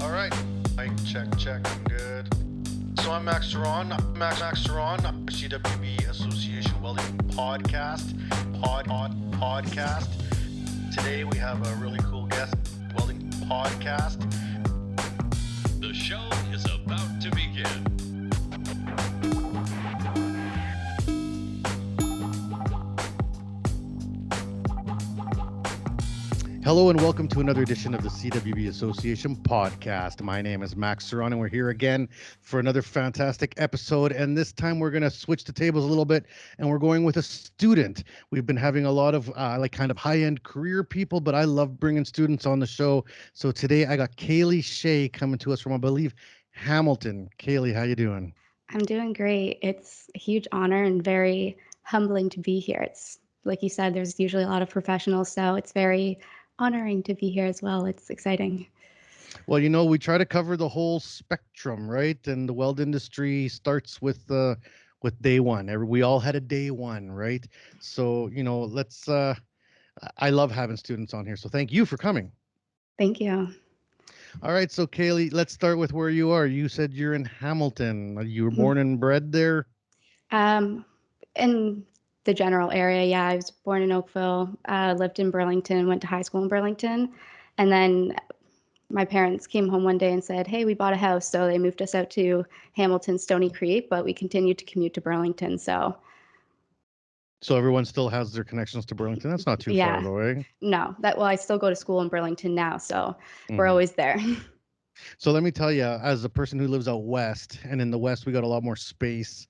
All right, mic check, I'm good. So I'm Max Ceron, Max Ceron, CWB Association Welding Podcast, podcast. Today we have a really cool guest, Welding Podcast. The show is about to begin. Hello and welcome to another edition of the CWB Association podcast. My name is Max Ceron and we're here again for another fantastic episode. And this time we're going to switch the tables a little bit and we're going with a student. We've been having a lot of kind of high-end career people, but I love bringing students on the show. So today I got Kaellie Shea coming to us from, I believe, Hamilton. Kaellie, how you doing? I'm doing great. It's a huge honor and very humbling to be here. It's like you said, there's usually a lot of professionals, so it's very honoring to be here as well. It's exciting. Well, you know, we try to cover the whole spectrum, right? And the weld industry starts with day one. We all had a day one, right? So, you know, I love having students on here. So thank you for coming. Thank you. All right. So Kaellie, let's start with where you are. You said you're in Hamilton. You were born and bred there? In the general area, yeah. I was born in Oakville, lived in Burlington, went to high school in Burlington. And then my parents came home one day and said, hey, we bought a house. So they moved us out to Hamilton, Stony Creek, but we continued to commute to Burlington. So everyone still has their connections to Burlington. That's not too far away. No, I still go to school in Burlington now. So we're always there. So let me tell you, as a person who lives out west, and in the west, we got a lot more space.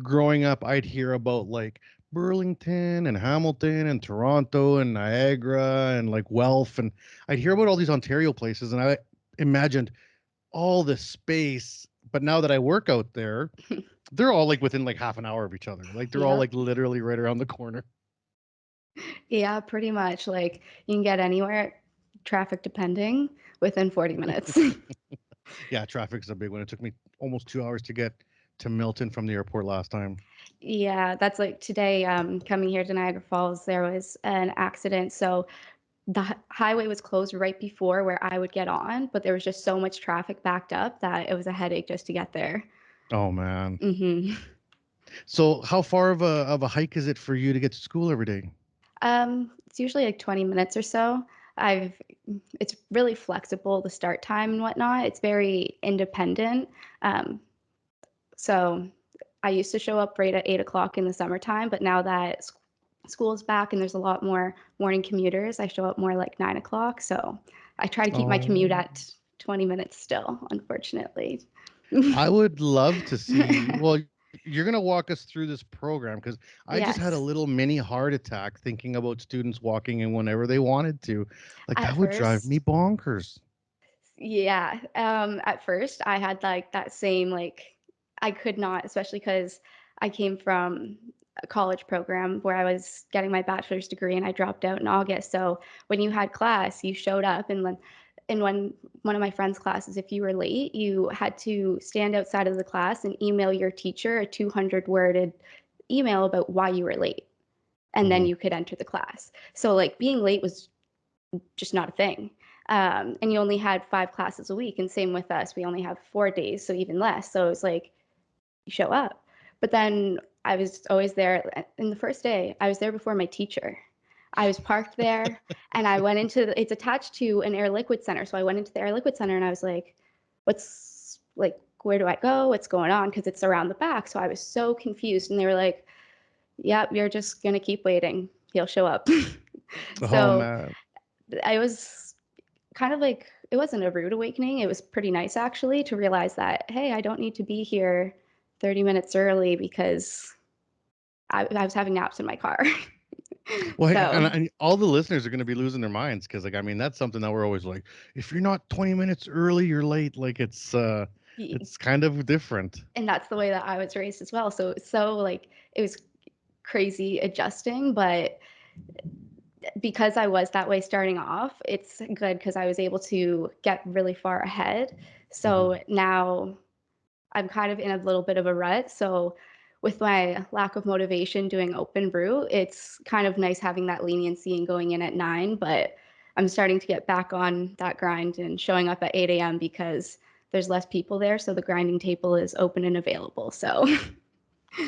Growing up, I'd hear about like Burlington and Hamilton and Toronto and Niagara and like Guelph, and I'd hear about all these Ontario places, and I imagined all the space. But now that I work out there, they're all like within like half an hour of each other. Like they're all like literally right around the corner. Yeah, pretty much. Like you can get anywhere, traffic depending, within 40 minutes. Yeah, traffic's a big one. It took me almost 2 hours to get to Milton from the airport last time. Yeah, that's like today, coming here to Niagara Falls, there was an accident. So the highway was closed right before where I would get on, but there was just so much traffic backed up that it was a headache just to get there. Oh man. Mm-hmm. So how far of a hike is it for you to get to school every day? It's usually like 20 minutes or so. It's really flexible, the start time and whatnot. It's very independent. So I used to show up right at 8 o'clock in the summertime, but now that school is back and there's a lot more morning commuters, I show up more like 9 o'clock. So I try to keep my commute at 20 minutes still, unfortunately. I would love to see, well, you're going to walk us through this program because I just had a little mini heart attack thinking about students walking in whenever they wanted to. Like that would drive me bonkers. Yeah. At first I had like that same, like, I could not, especially because I came from a college program where I was getting my bachelor's degree and I dropped out in August. So when you had class, you showed up, and when in one of my friend's classes, if you were late, you had to stand outside of the class and email your teacher a 200-worded email about why you were late. And then you could enter the class. So like being late was just not a thing. And you only had 5 classes a week. And same with us, we only have 4 days, so even less. So it was like, you show up. But then I was always there. In the first day, I was there before my teacher. I was parked there and I went into it's attached to an air liquid center. So I went into the air liquid center and I was like, where do I go? What's going on? Because it's around the back. So I was so confused. And they were like, yep, you're just going to keep waiting. He'll show up. So man. I was kind of like, it wasn't a rude awakening. It was pretty nice actually to realize that, hey, I don't need to be here 30 minutes early because I was having naps in my car. Well, and all the listeners are going to be losing their minds because, like, I mean, that's something that we're always like, if you're not 20 minutes early, you're late. Like, it's kind of different. And that's the way that I was raised as well. So like, it was crazy adjusting, but because I was that way starting off, it's good because I was able to get really far ahead. So now I'm kind of in a little bit of a rut. So with my lack of motivation doing open brew, it's kind of nice having that leniency and going in at 9. But I'm starting to get back on that grind and showing up at 8 a.m. because there's less people there. So the grinding table is open and available. So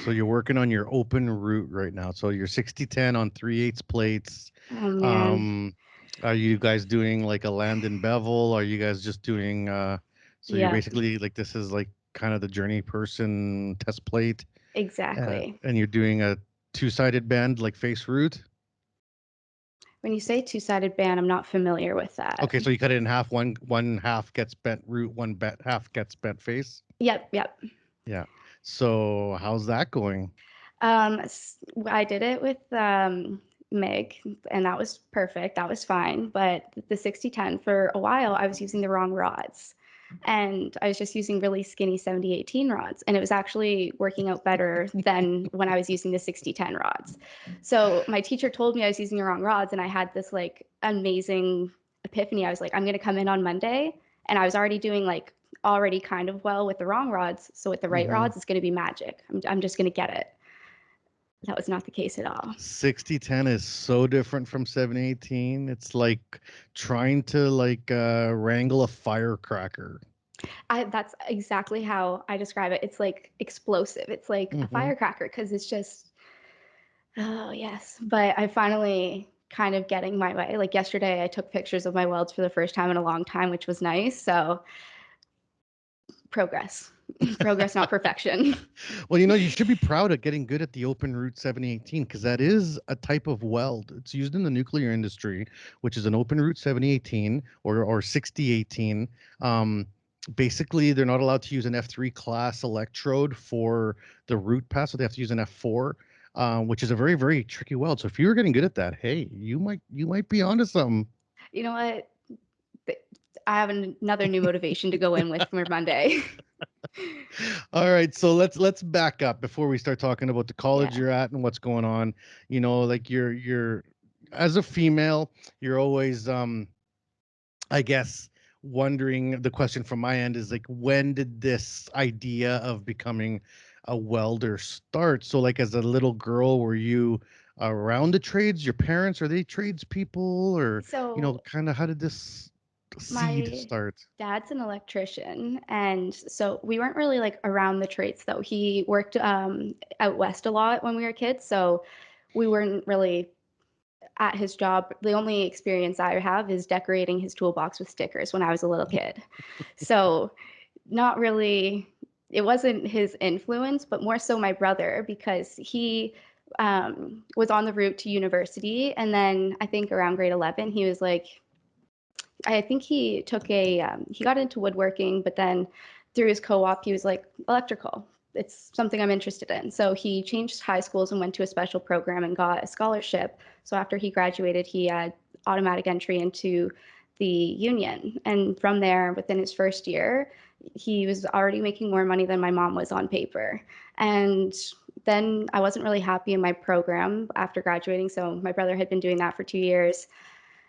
So you're working on your open route right now. So you're 60-10 on 3/8 plates. oh man, Um, are you guys doing like a land and bevel? Are you guys just doing so you're yeah, basically like this is like kind of the journey person test plate, exactly. and you're doing a two-sided bend like face root? When you say two-sided band, I'm not familiar with that. Okay, so you cut it in half. One half gets bent root, half gets bent face. Yep, yep. Yeah. So how's that going? I did it with MIG, and that was perfect. That was fine. But the 6010, for a while, I was using the wrong rods. And I was just using really skinny 7018 rods. And it was actually working out better than when I was using the 6010 rods. So my teacher told me I was using the wrong rods, and I had this like amazing epiphany. I was like, I'm going to come in on Monday. And I was already doing like already kind of well with the wrong rods. So with the right Mm-hmm. rods, it's going to be magic. I'm just going to get it. That was not the case at all. 60-10 is so different from 718. It's like trying to like wrangle a firecracker. That's exactly how I describe it. It's like explosive. It's like a Hmm. firecracker because it's just, oh yes. But I finally kind of getting my way. Like yesterday, I took pictures of my welds for the first time in a long time, which was nice. So progress, progress, not perfection. Well, you should be proud of getting good at the open root 7018 because that is a type of weld. It's used in the nuclear industry, which is an open root 7018 or 6018. Basically, they're not allowed to use an F3 class electrode for the root pass, so they have to use an F4. Which is a very, very tricky weld. So if you were getting good at that, hey, you might be onto something. You know what? I have another new motivation to go in with for Monday. All right, so let's back up before we start talking about the college Yeah. you're at and what's going on. Like you're as a female, you're always I guess wondering, the question from my end is like, when did this idea of becoming a welder start? So like as a little girl, were you around the trades? Your parents, are they tradespeople, or So kind of how did this seed my start? dad's an electrician, and so we weren't really like around the trades though. He worked out west a lot when we were kids, so we weren't really at his job. The only experience I have is decorating his toolbox with stickers when I was a little kid. So not really, it wasn't his influence, but more so my brother because he was on the route to university, and then I think around grade 11 he was like, I think he took he got into woodworking, but then through his co-op, he was like, electrical. It's something I'm interested in. So he changed high schools and went to a special program and got a scholarship. So after he graduated, he had automatic entry into the union. And from there, within his first year, he was already making more money than my mom was on paper. And then I wasn't really happy in my program after graduating. So my brother had been doing that for 2 years.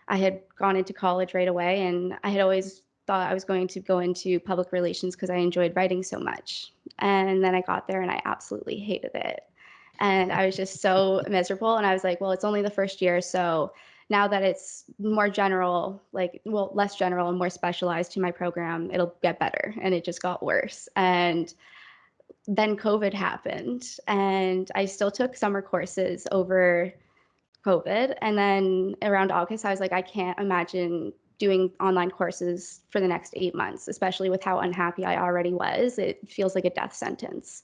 I had gone into college right away, and I had always thought I was going to go into public relations because I enjoyed writing so much. And then I got there and I absolutely hated it. And I was just so miserable. And I was like, well, it's only the first year. So now that it's more general, like, well, less general and more specialized to my program, it'll get better. And it just got worse. And then COVID happened, and I still took summer courses over COVID. And then around August, I was like, I can't imagine doing online courses for the next 8 months, especially with how unhappy I already was. It feels like a death sentence.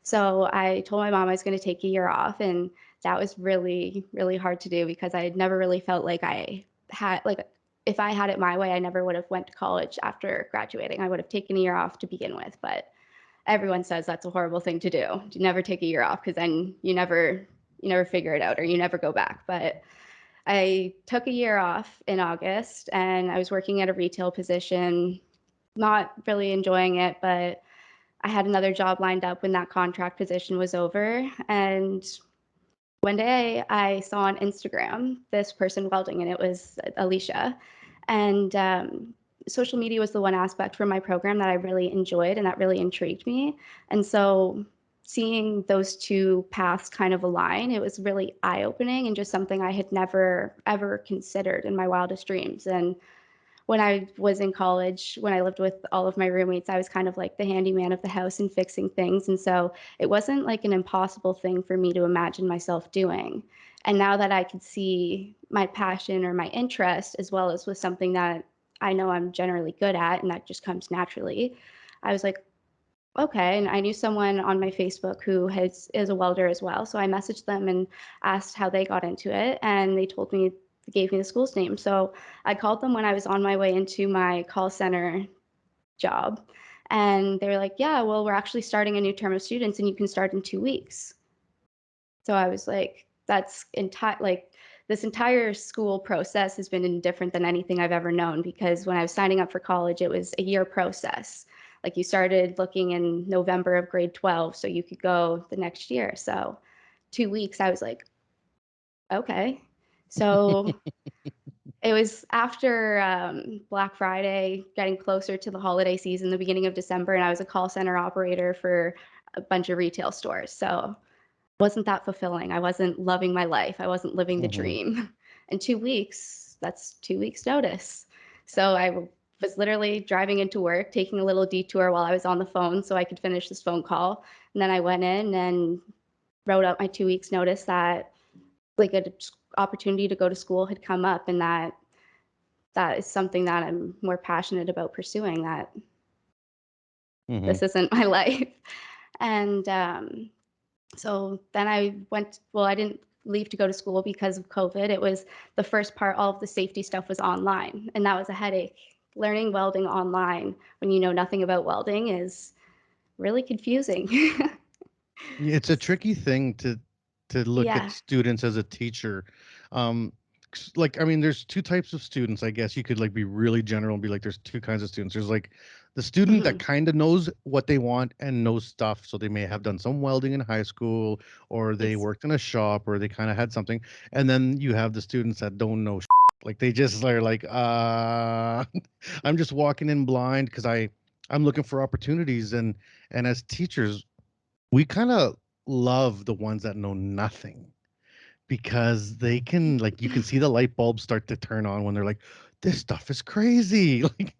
So I told my mom I was going to take a year off. And that was really, really hard to do because I had never really felt like I had, like, if I had it my way, I never would have went to college after graduating. I would have taken a year off to begin with. But everyone says that's a horrible thing to do. You never take a year off because then you never figure it out or you never go back. But I took a year off in August and I was working at a retail position, not really enjoying it, but I had another job lined up when that contract position was over. And one day I saw on Instagram this person welding, and it was Alicia. And social media was the one aspect from my program that I really enjoyed and that really intrigued me. And so seeing those two paths kind of align, it was really eye-opening and just something I had never ever considered in my wildest dreams. And when I was in college, when I lived with all of my roommates, I was kind of like the handyman of the house and fixing things. And so it wasn't like an impossible thing for me to imagine myself doing. And now that I could see my passion or my interest, as well as with something that I know I'm generally good at and that just comes naturally, I was like, okay. And I knew someone on my Facebook who is a welder as well. So I messaged them and asked how they got into it. And they told me, gave me the school's name. So I called them when I was on my way into my call center job. And they were like, yeah, well, we're actually starting a new term of students and you can start in 2 weeks. So I was like, that's like this entire school process has been different than anything I've ever known, because when I was signing up for college, it was a year process. Like you started looking in November of grade 12, so you could go the next year. So 2 weeks, I was like, okay. So it was after Black Friday, getting closer to the holiday season, the beginning of December, and I was a call center operator for a bunch of retail stores. So wasn't that fulfilling. I wasn't loving my life. I wasn't living the dream. In 2 weeks, that's 2 weeks notice. So I was literally driving into work, taking a little detour while I was on the phone so I could finish this phone call. And then I went in and wrote out my 2 weeks notice that like an opportunity to go to school had come up, and that is something that I'm more passionate about pursuing, that this isn't my life. And so then I didn't leave to go to school because of COVID. It was the first part, all of the safety stuff was online, and that was a headache. Learning welding online when you know nothing about welding is really confusing. It's a tricky thing to look at Yeah. students as a teacher. Like, I mean, there's two types of students, I guess. You could like be really general and be like, there's two kinds of students. There's like the student that Mhm. kind of knows what they want and knows stuff. So they may have done some welding in high school, or they Ex- worked in a shop, or they kind of had something. And then you have the students that don't know. Like they just are like, I'm just walking in blind because I'm looking for opportunities. And as teachers, we kind of love the ones that know nothing, because they can, like, you can see the light bulbs start to turn on when they're like, this stuff is crazy. Like,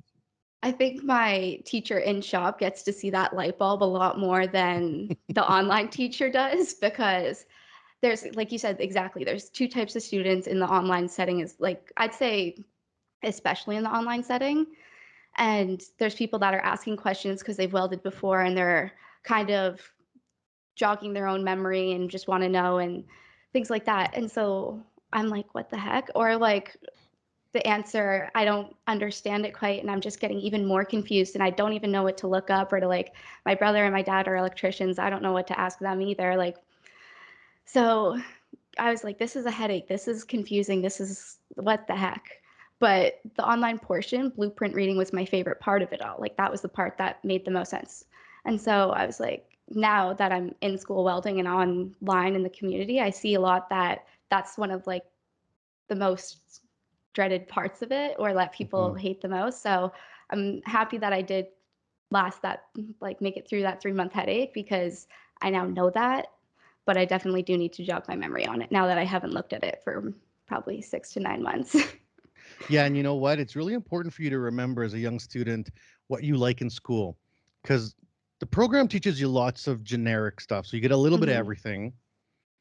I think my teacher in shop gets to see that light bulb a lot more than the online teacher does, because there's, like you said, exactly, there's two types of students in the online setting, is like, I'd say, especially in the online setting. And there's people that are asking questions because they've welded before and they're kind of jogging their own memory and just want to know and things like that. And so I'm like, what the heck? Or like the answer, I don't understand it quite, and I'm just getting even more confused, and I don't even know what to look up, or to like, my brother and my dad are electricians. I don't know what to ask them either. Like, so I was like, this is a headache. This is confusing. This is what the heck. But the online portion, blueprint reading, was my favorite part of it all. Like that was the part that made the most sense. And so I was like, now that I'm in school welding and online in the community, I see a lot that that's one of like the most dreaded parts of it, or that people mhm. hate the most. So I'm happy that I did last that, like make it through that 3 month headache, because I now know that, but I definitely do need to jog my memory on it now that I haven't looked at it for probably 6 to 9 months. Yeah, and you know what? It's really important for you to remember as a young student what you like in school, because the program teaches you lots of generic stuff. So you get a little bit of Mhm. everything.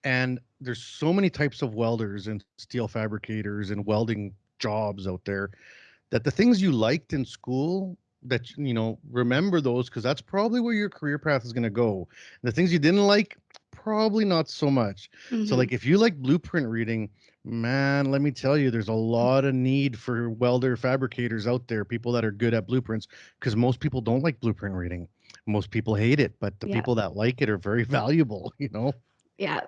And there's so many types of welders and steel fabricators and welding jobs out there, that the things you liked in school, that remember those, because that's probably where your career path is going to go. The things you didn't like, probably not so much. So Mhm. like if you like blueprint reading, man, let me tell you, there's a lot of need for welder fabricators out there, people that are good at blueprints, because most people don't like blueprint reading. Most people hate it, but the Yeah. people that like it are very valuable. Yeah.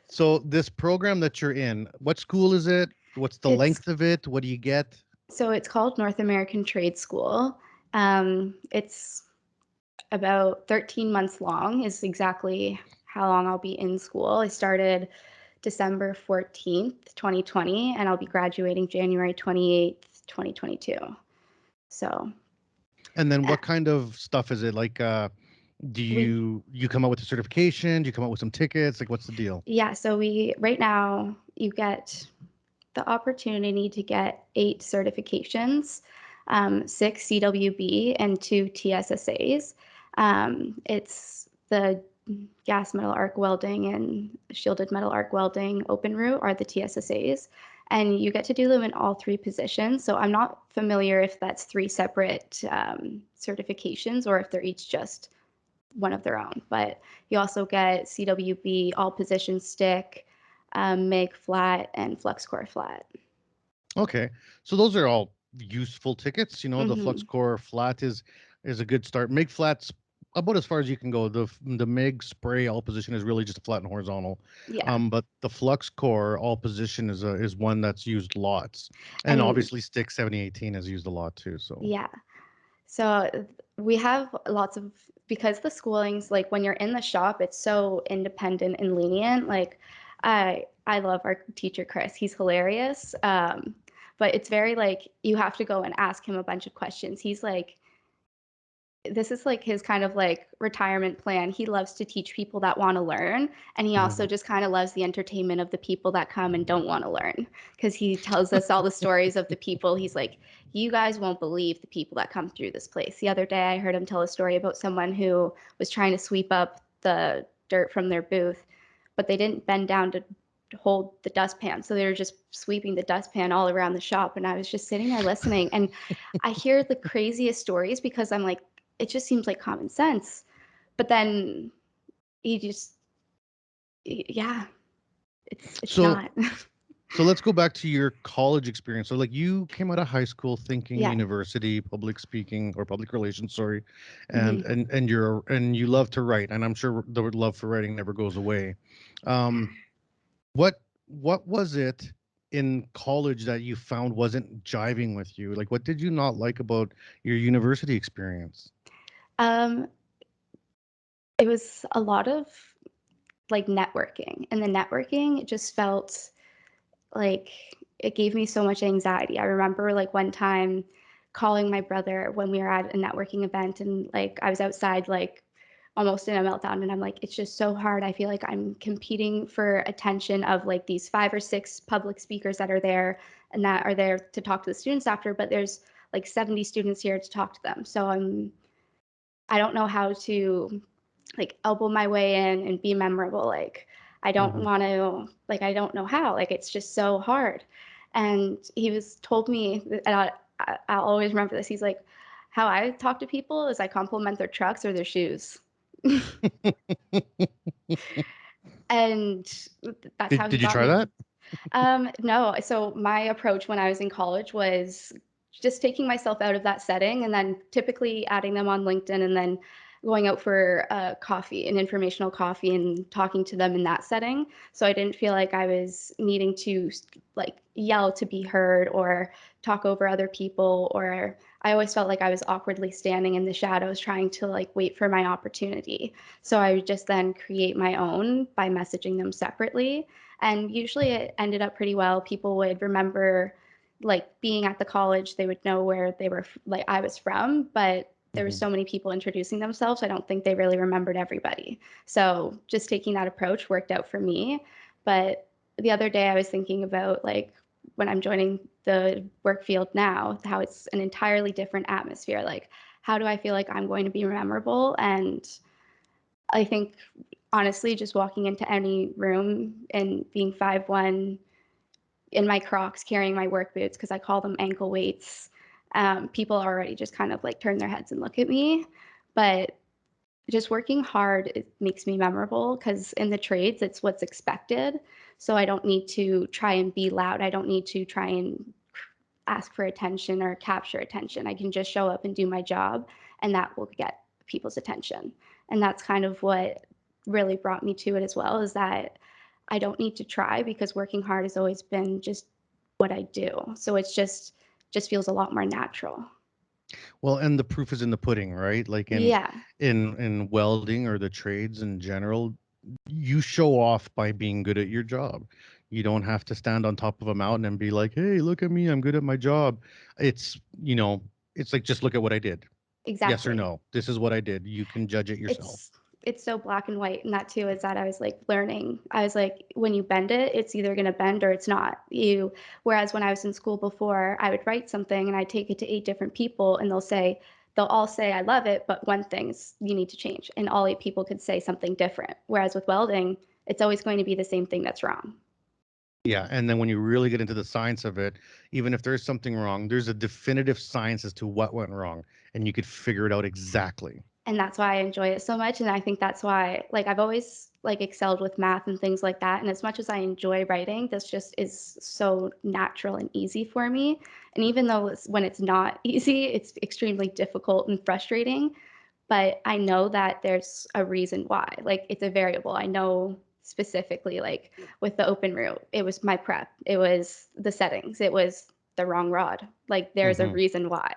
So this program that you're in, what school is it? What's the It's length of it? What do you get? so it's called North American Trade School. It's about 13 months long, is exactly how long I'll be in school. I started December 14th, 2020, and I'll be graduating January 28th, 2022. So, And then uh, what kind of stuff is it? Like Do We you come up with a certification? Do you come up with some tickets? Like, what's the deal? Yeah, so we right now you get the opportunity to get 8 certifications, 6 CWB and 2 TSSAs. It's the gas metal arc welding and shielded metal arc welding open route are the TSSAs. And you get to do them in all 3 positions. So I'm not familiar if that's 3 separate certifications or if they're each just one of their own. But you also get CWB all position stick, MIG flat, and flux core flat. Okay, so those are all useful tickets. The flux Hmm. core flat is a good start. MIG flat's about as far as you can go. The MIG spray all position is really just a flat and horizontal. Yeah. But the flux core all position is one that's used lots, and And obviously stick 7018 is used a lot too. So yeah. So we have lots of, because the schooling's like when you're in the shop, it's so independent and lenient. Like I love our teacher Chris. He's hilarious. But it's very like you have to go and ask him a bunch of questions. He's like this is like his kind of like retirement plan. He loves to teach people that want to learn. And he also Mhm. just kind of loves the entertainment of the people that come and don't want to learn. Because he tells us all the stories of the people. He's like, you guys won't believe the people that come through this place. The other day, I heard him tell a story about someone who was trying to sweep up the dirt from their booth, but they didn't bend down to hold the dustpan. So they were just sweeping the dustpan all around the shop. And I was just sitting there listening. And I hear the craziest stories because I'm like, it just seems like common sense. But then he just, yeah, it's so not. so let's go back to your college experience. So like you came out of high school thinking Yeah. university, public speaking or public relations, sorry, and Hmm. and you love to write, and I'm sure the love for writing never goes away. Um, what was it in college that you found wasn't jiving with you? Like, what did you not like about your university experience? Um, it was a lot of like networking, and the networking just felt like it gave me so much anxiety. I remember like one time calling my brother when we were at a networking event and like I was outside like almost in a meltdown and I'm like it's just so hard. I feel like I'm competing for attention of like these 5 or 6 public speakers that are there and that are there to talk to the students after, but there's like 70 students here to talk to them. So I don't know how to like elbow my way in and be memorable. Like I don't Mhm. want to, like I don't know how. Like it's just so hard. And he was told me, and I'll always remember this. He's like, how I talk to people is I compliment their trucks or their shoes. And that's how Did he did you got try me. that? No. So my approach when I was in college was just taking myself out of that setting and then typically adding them on LinkedIn and then going out for a coffee, an informational coffee, and talking to them in that setting. So I didn't feel like I was needing to like yell to be heard or talk over other people, or I always felt like I was awkwardly standing in the shadows trying to like wait for my opportunity. So I would just then create my own by messaging them separately. And usually it ended up pretty well. People would remember like being at the college, they would know where they were like I was from, but there were Mhm. so many people introducing themselves. I don't think they really remembered everybody. So just taking that approach worked out for me. But the other day I was thinking about like when I'm joining the work field now, how it's an entirely different atmosphere. Like, how do I feel like I'm going to be memorable? And I think honestly, just walking into any room and being 5'1" in my Crocs, carrying my work boots, because I call them ankle weights, people already just kind of like turn their heads and look at me. But just working hard, it makes me memorable because in the trades, it's what's expected. So I don't need to try and be loud. I don't need to try and ask for attention or capture attention. I can just show up and do my job, and that will get people's attention. And that's kind of what really brought me to it as well, is that I don't need to try because working hard has always been just what I do. So it's just feels a lot more natural. Well, and the proof is in the pudding, right? Like Yeah. in welding or the trades in general, you show off by being good at your job. You don't have to stand on top of a mountain and be like, "Hey, look at me, I'm good at my job." It's, it's like just look at what I did. Yes or Exactly. no? This is what I did. You can judge it yourself. It's so black and white, and that too is that I was like learning. I was like, when you bend it, it's either going to bend or it's not. Whereas when I was in school before, I would write something and I'd take it to 8 different people, and they'll all say I love it, but one thing's you need to change, and all 8 people could say something different. Whereas with welding, it's always going to be the same thing that's wrong. Yeah, and then when you really get into the science of it, even if there's something wrong, there's a definitive science as to what went wrong, and you could figure it out exactly. And that's why I enjoy it so much, and I think that's why, like, I've always, like, excelled with math and things like that, and as much as I enjoy writing, this just is so natural and easy for me, and even though when it's not easy, it's extremely difficult and frustrating, but I know that there's a reason why, like, it's a variable. I know specifically, like, with the open root, it was my prep, it was the settings, it was the wrong rod, like, there's a Hmm. reason why.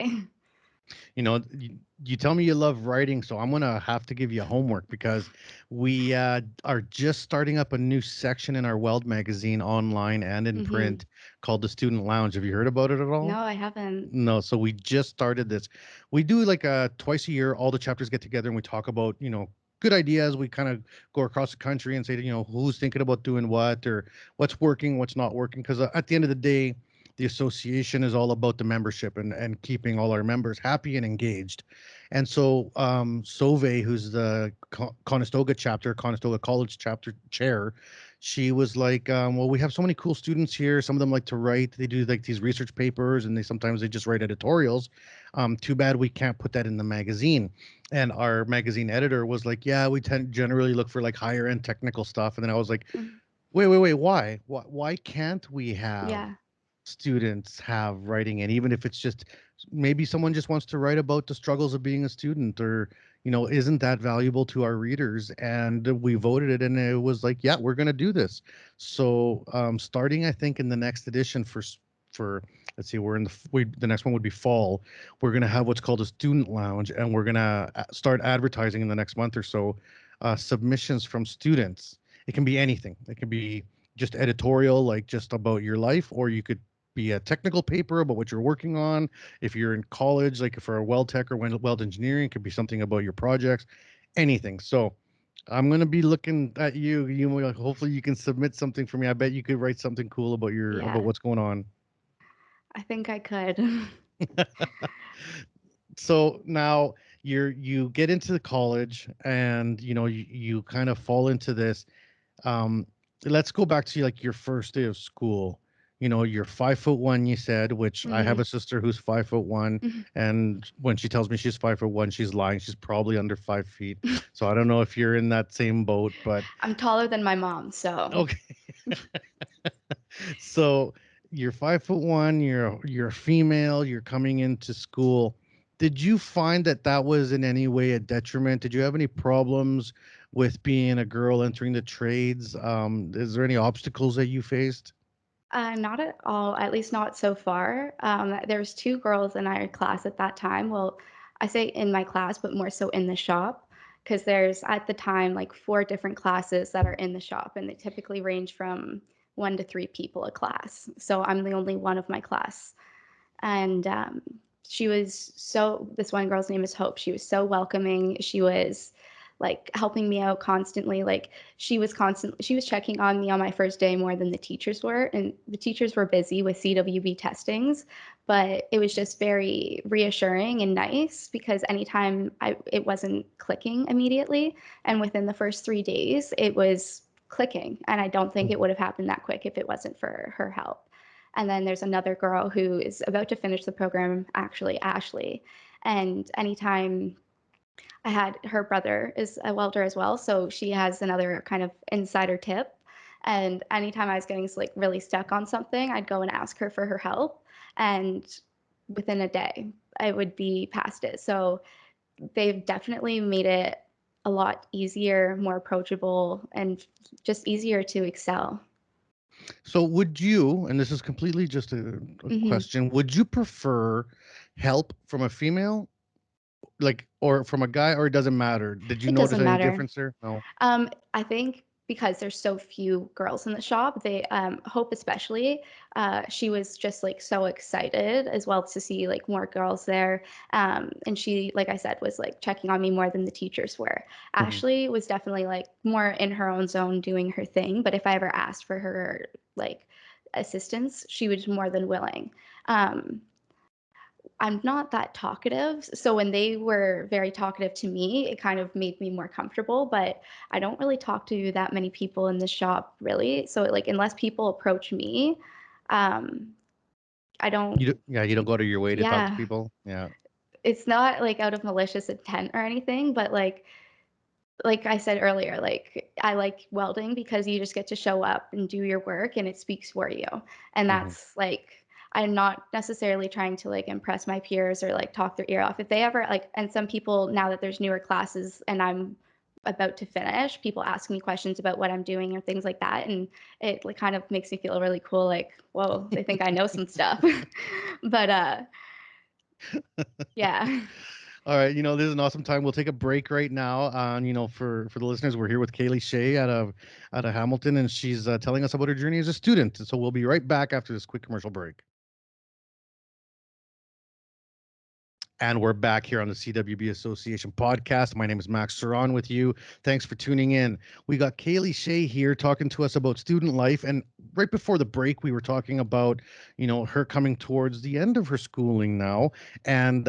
You tell me you love writing, so I'm gonna have to give you homework because we are just starting up a new section in our Weld magazine online and in Mhm. print called the Student Lounge. Have you heard about it at all? No, I haven't. No, so we just started this. We do like twice a year, all the chapters get together and we talk about, good ideas. We kind of go across the country and say, who's thinking about doing what or what's working, what's not working. Because at the end of the day, the association is all about the membership and keeping all our members happy and engaged. And so Sove, who's the Conestoga College chapter chair, she was like, well, we have so many cool students here. Some of them like to write. They do like these research papers and they just write editorials. Too bad we can't put that in the magazine. And our magazine editor was like, yeah, we tend generally look for like higher end technical stuff. And then I was like, Mhm. wait, why can't we have Yeah. students have writing? And even if it's just maybe someone just wants to write about the struggles of being a student, or isn't that valuable to our readers? And we voted it, and it was like, yeah, we're going to do this. So starting, I think, in the next edition for let's see, we're in the next one would be fall. We're going to have what's called a student lounge, and we're going to start advertising in the next month or so submissions from students. It can be anything. It can be just editorial, like just about your life, or you could be a technical paper about what you're working on. If you're in college, like for a weld tech or weld engineering, it could be something about your projects, anything. So I'm gonna be looking at you. Hopefully you can submit something for me. I bet you could write something cool about Yeah. what's going on. I think I could. So now you get into the college, and you kind of fall into this. Um, let's go back to like your first day of school. You're 5'1", you said, which I have Mhm. a sister who's 5'1", Mhm. and when she tells me she's 5'1", she's lying. She's probably under 5 feet. So I don't know if you're in that same boat, but I'm taller than my mom, so okay. So you're 5'1", you're a female, you're coming into school. Did you find that was in any way a detriment? Did you have any problems with being a girl entering the trades? Is there any obstacles that you faced? not at all, at least not so far. There was 2 girls in our class at that time. Well, I say in my class, but more so in the shop, because there's, at the time, like, 4 different classes that are in the shop, and they typically range from 1 to 3 people a class. So I'm the only one of my class. And this one girl's name is Hope. She was so welcoming. She was like helping me out constantly. Like she was checking on me on my first day more than the teachers were. And the teachers were busy with CWB testings, but it was just very reassuring and nice because anytime it wasn't clicking immediately. And within the first 3 days, it was clicking. And I don't think it would have happened that quick if it wasn't for her help. And then there's another girl who is about to finish the program, actually, Ashley. And anytime her brother is a welder as well. So she has another kind of insider tip. And anytime I was getting like really stuck on something, I'd go and ask her for her help. And within a day, I would be past it. So they've definitely made it a lot easier, more approachable, and just easier to excel. So would you, and this is completely just a Hmm. question, would you prefer help from a female, like, or from a guy, or it doesn't matter? Did you It notice doesn't any matter. difference there? No. I think because there's so few girls in the shop, they Hope especially, she was just like so excited as well to see like more girls there. And she, like I said, was like checking on me more than the teachers were. Mhm. Ashley was definitely like more in her own zone doing her thing, but if I ever asked for her like assistance, she was more than willing. Um, I'm not that talkative. So when they were very talkative to me, it kind of made me more comfortable, but I don't really talk to that many people in the shop really. So like unless people approach me, um, I don't, You don't go to your way to talk to yeah, people. Yeah. it's not like out of malicious intent or anything, but like I said earlier, like I like welding because you just get to show up and do your work and it speaks for you. And Hmm. that's like I'm not necessarily trying to like impress my peers or like talk their ear off. If they ever like and some people now that there's newer classes and I'm about to finish, people ask me questions about what I'm doing or things like that. And it like kind of makes me feel really cool, like, whoa, they think I know some stuff. But yeah. All right, this is an awesome time. We'll take a break right now. For the listeners, we're here with Kaellie Shea out of Hamilton, and she's telling us about her journey as a student. So we'll be right back after this quick commercial break. And we're back here on the CWB Association podcast. My name is Max Ceron with you. Thanks for tuning in. We got Kaellie Shea here talking to us about student life. And right before the break, we were talking about, her coming towards the end of her schooling now. And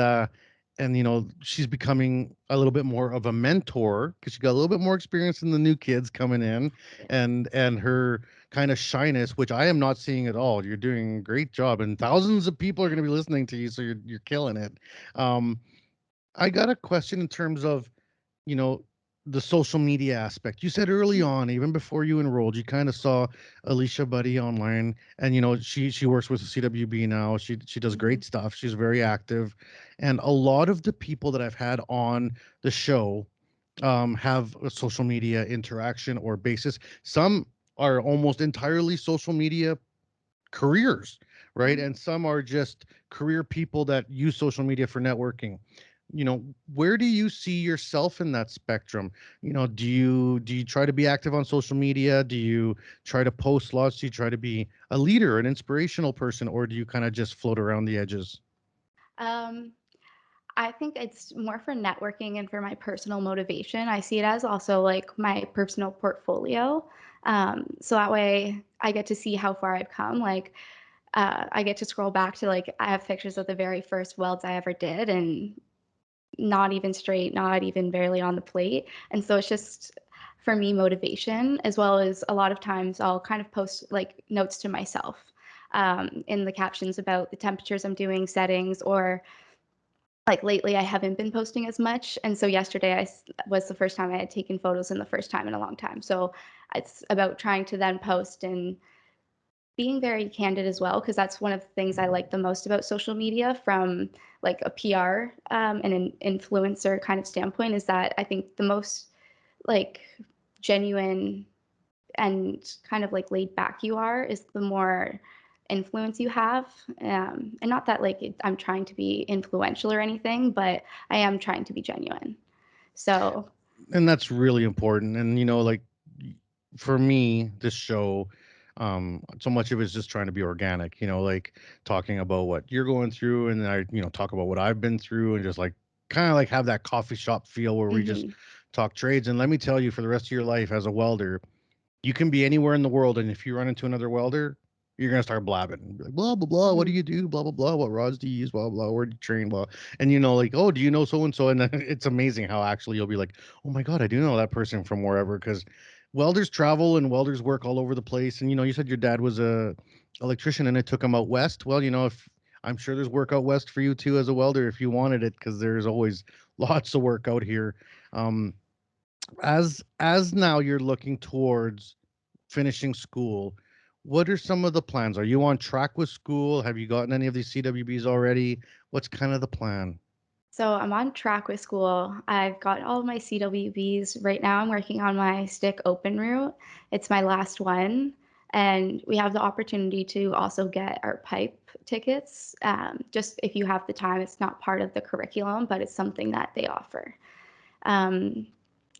she's becoming a little bit more of a mentor because she got a little bit more experience than the new kids coming in, and her kind of shyness, which I am not seeing at all. You're doing a great job, and thousands of people are going to be listening to you, so you're killing it. Um, I got a question in terms of, you know, the social media aspect. You said early on, even before you enrolled, you kind of saw Alicia Buddy online, and she works with the CWB now. She does Mhm. great stuff. She's very active, and a lot of the people that I've had on the show have a social media interaction or basis. Some are almost entirely social media careers, right? Mhm. And some are just career people that use social media for networking. Where do you see yourself in that spectrum? Do you try to be active on social media? Do you try to post lots? Do you try to be a leader, an inspirational person, or do you kind of just float around the edges? Um, I think it's more for networking and for my personal motivation. I see it as also like my personal portfolio. So that way I get to see how far I've come. Like, I get to scroll back to like, I have pictures of the very first welds I ever did and not even straight, not even barely on the plate. And so it's just for me motivation, as well as a lot of times I'll kind of post like notes to myself in the captions about the temperatures I'm doing, settings, or like lately I haven't been posting as much. And so yesterday was the first time I had taken photos and the first time in a long time. So it's about trying to then post and being very candid as well, because that's one of the things I like the most about social media from like a PR and an influencer kind of standpoint is that I think the most like genuine and kind of like laid back you are is the more influence you have. And not that like I'm trying to be influential or anything, but I am trying to be genuine. So, And that's really important. And like for me, this show, so much of it is just trying to be organic, like talking about what you're going through, and then I talk about what I've been through, and just like kind of like have that coffee shop feel where we just mhm, talk trades. And let me tell you, for the rest of your life as a welder, you can be anywhere in the world, and if you run into another welder, you're gonna start blabbing. Be like, blah blah blah. What do mhm. you do? Blah blah blah. What rods do you use? Blah blah. Where do you train? Blah. And like, oh, do you know so and so? And then it's amazing how actually you'll be like, oh my god, I do know that person from wherever, because welders travel and welders work all over the place. And you said your dad was a electrician and it took him out west. Well, if I'm sure there's work out west for you too as a welder if you wanted it, because there's always lots of work out here. Um, as now you're looking towards finishing school, what are some of the plans? Are you on track with school? Have you gotten any of these CWBs already? What's kind of the plan? So I'm on track with school. I've got all of my CWBs. Right now, I'm working on my stick open route. It's my last one. And we have the opportunity to also get our pipe tickets. Just if you have the time, it's not part of the curriculum, but it's something that they offer. Um,